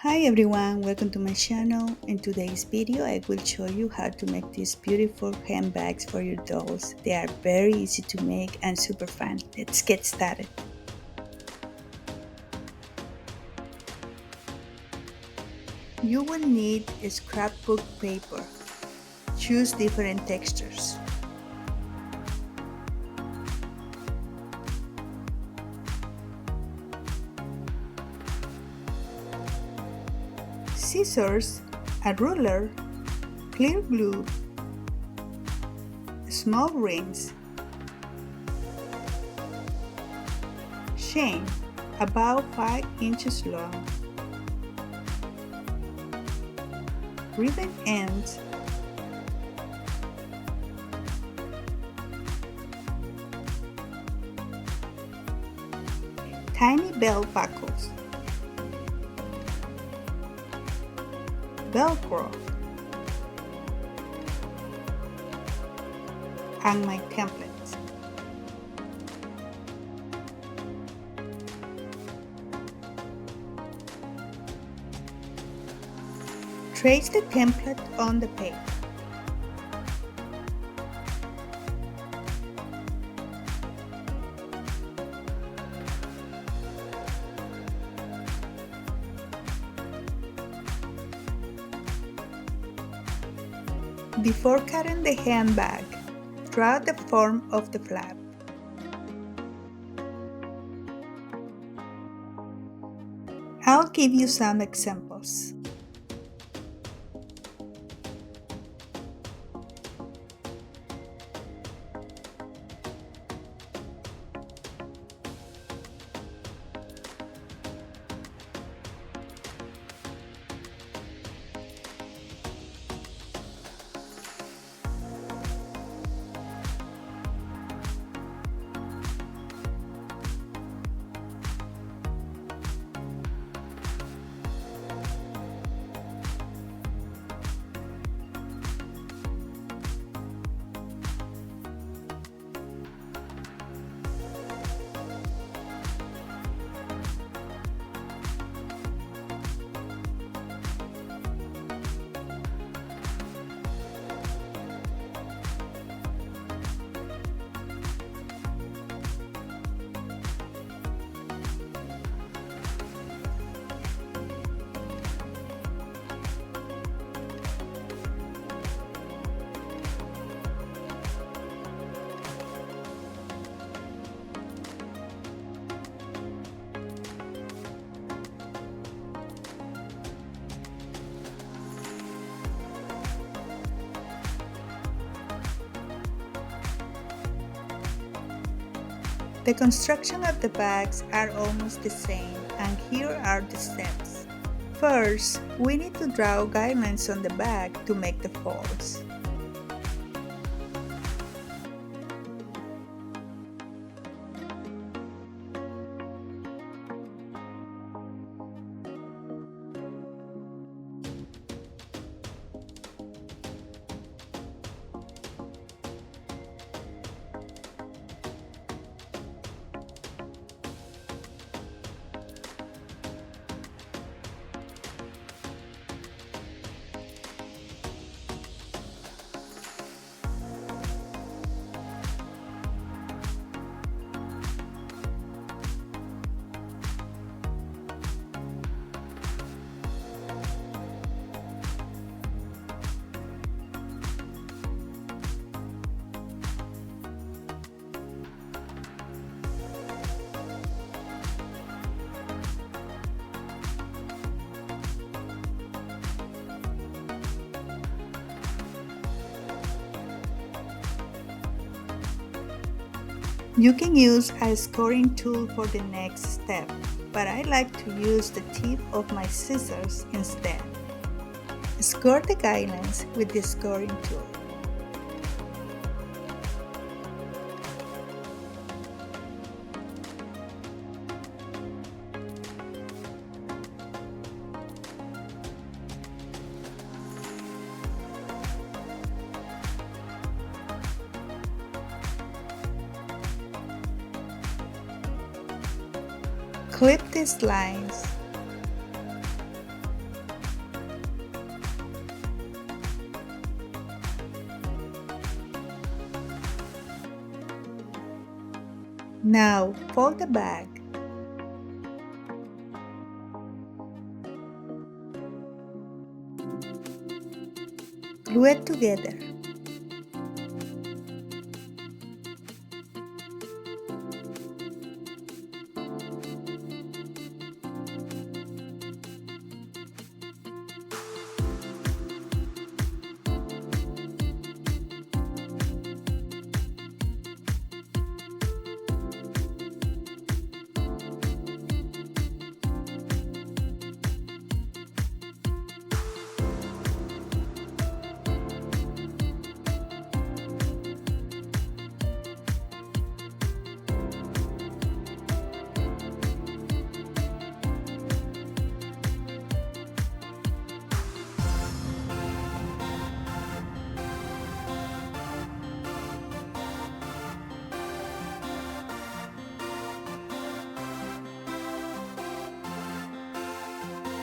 Hi everyone, welcome to my channel. In today's video I will show you how to make these beautiful handbags for your dolls. They are very easy to make and super fun. Let's get started. You will need a scrapbook paper. Choose different textures. Scissors, a ruler, clear glue, small rings, chain about 5 inches long, ribbon ends, tiny belt buckles, Velcro, and my templates. Trace the template on the paper. Before cutting the handbag, draw the form of the flap. I'll give you some examples. The construction of the bags are almost the same, and here are the steps. First, we need to draw guidelines on the bag to make the folds. You can use a scoring tool for the next step, but I like to use the tip of my scissors instead. Score the guidelines with the scoring tool. Clip these lines. Now fold the bag. Glue it together.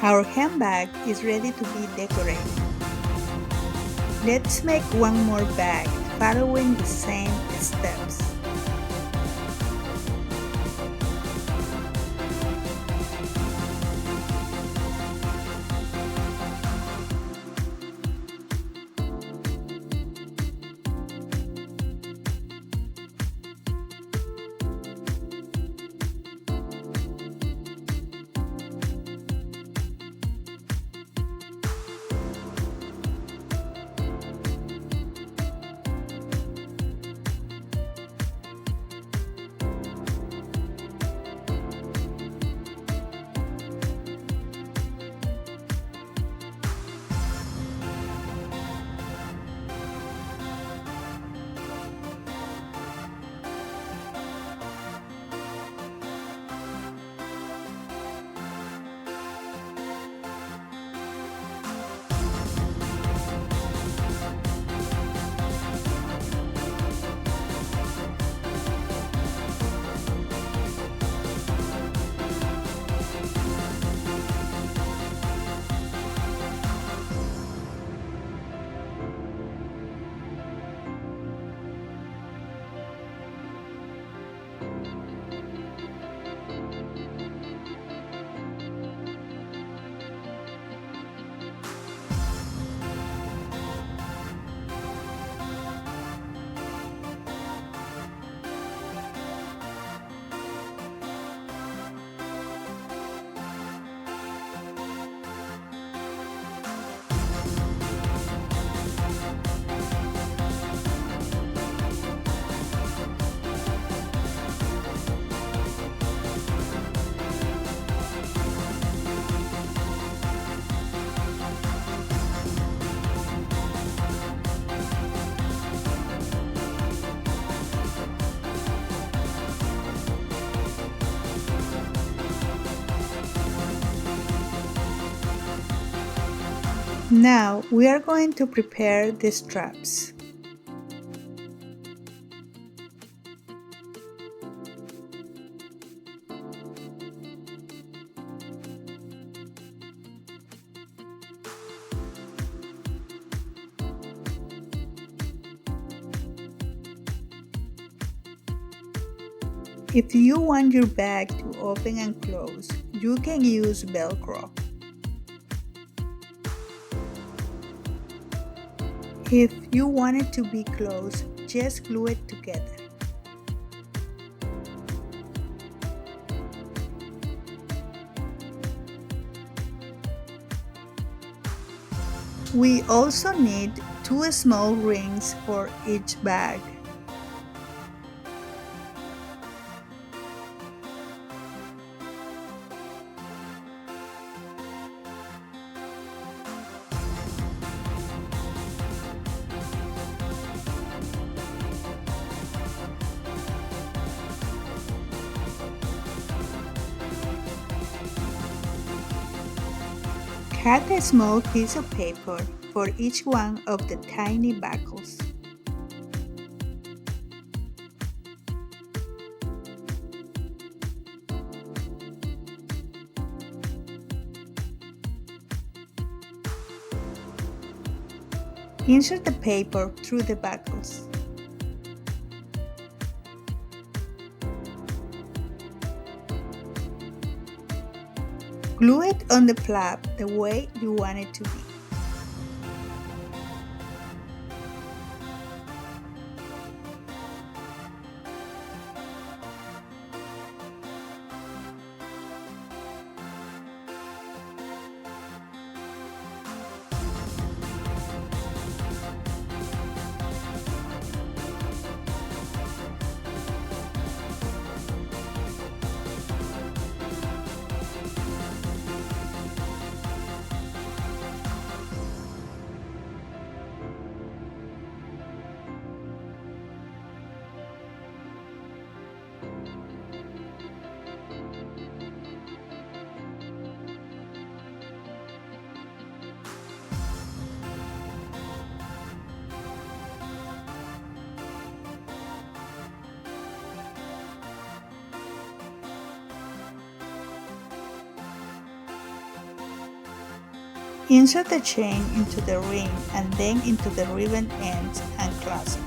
Our handbag is ready to be decorated. Let's make one more bag following the same steps. Now we are going to prepare the straps. If you want your bag to open and close, you can use Velcro. If you want it to be closed, just glue it together. We also need 2 small rings for each bag. Cut a small piece of paper for each one of the tiny buckles. Insert the paper through the buckles. Glue it on the flap the way you want it to be. Insert the chain into the ring and then into the ribbon ends and clasp.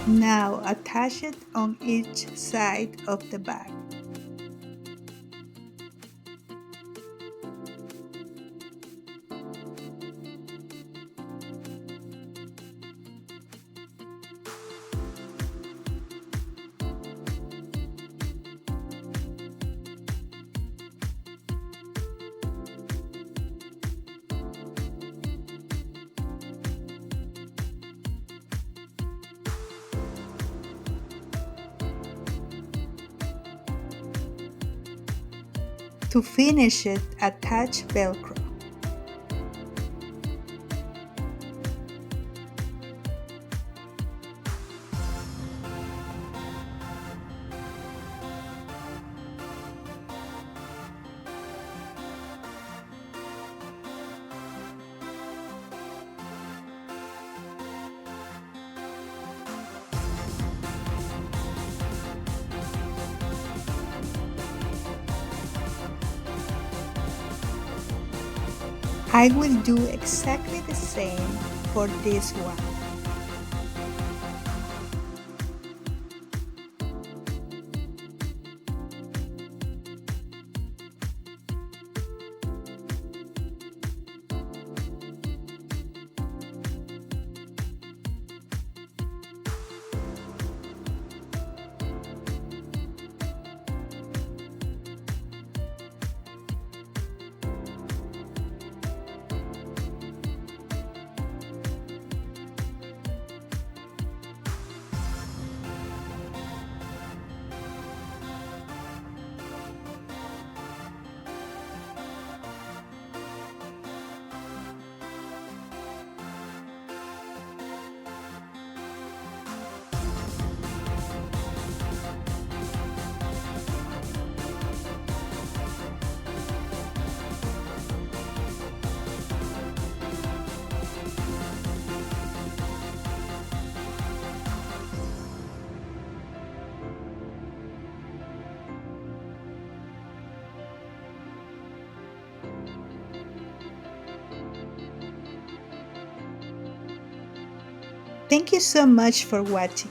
Now attach it on each side of the bag. To finish it, attach Velcro. I will do exactly the same for this one. Thank you so much for watching.